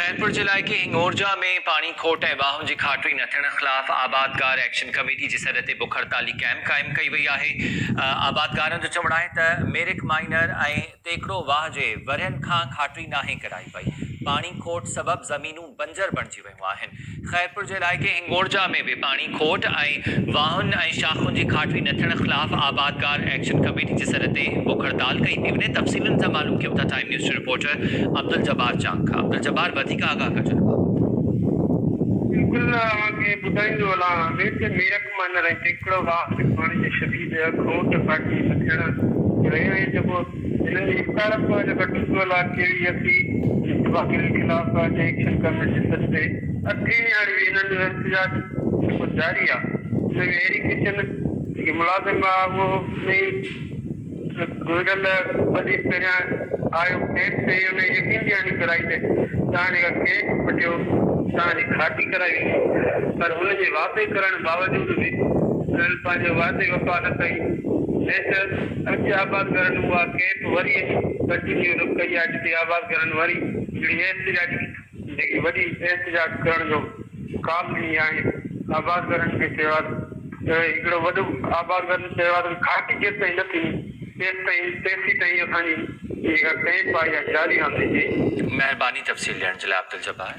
खैरपुर जिले के हिंगोरजा में पानी खोट ऐं वाहुन जी खाटरी न थियण ख़िलाफ़ आबादगार एक्शन कमेटी जी सॾ ते बुख हड़ताली कैंप क़ाइमु कई वई आहे। आबादगारनि जो चवणु आहे त मेरिक माइनर ऐं तेकड़ो वाह जे वरियनि खां खाटरी नाहे कराई पई। पानी खोट सबब ज़मीनूं बंजर बणिजी वियूं आहिनि। खैरपुर जे इलाइक़े हिंगोरजा में भी पानी खोट ऐं वाहुन ऐं शाखुनि जी खाटरी न थियण ख़िलाफ़ आबादगार एक्शन कमेटी जी सॾ ते बुख हड़ताल कई थी वञे। तफ़सीलनि सां मालूम कयूं था टाइम न्यूज़ जो रिपोर्टर अब्दुल जब्बार चांग खां। अब्दुल जब्बार वधीक आगाह कजो। बिल्कुल आगे ॿुधाईंदो हलां मेरक मानर ऐं तेकड़ो वाह पाणी जे शदीद खोट पाटी न थियण रहियो ऐं जेको हिननि जी इफ़तार जो गठिजो हलां कहिड़ी असी वाकिल ख़िलाफ़ एक्शन कमेटी सॾ ते 8 ॾियारी हिननि जो एहतजाज जेको जारी आहे हुन में अहिड़ी किचन जेके मुलाज़िम आहे उहो गुज़िरियल वधीक पहिरियां आयो कैंप ते हुन यकीन ॾियणी कराई ते तव्हां जेका कैंप वठियो तव्हांजी खाटी कराई पर हुनजे वादे करण बावजूद बि उन्हनि पंहिंजो वादे वफ़ा न कई। अॼु आबादगारनि उहा कैंप वरी कंटिन्यू कई आहे जिते आबादगारनि वरी हिकिड़ी एहतजाज जेकी वॾी एहतजाज करण जो काल ॾिनी आहे। आबादगारनि खे चयो आहे हिकिड़ो वॾो आबादगारनि चयो आहे त खाटी जेसि ताईं न थी तेसि ताईं असांजी जेका कैंप आहे जारी रहंदी। महिरबानी तफ़सील ॾियण जे लाइ अब्दुल जब्बार।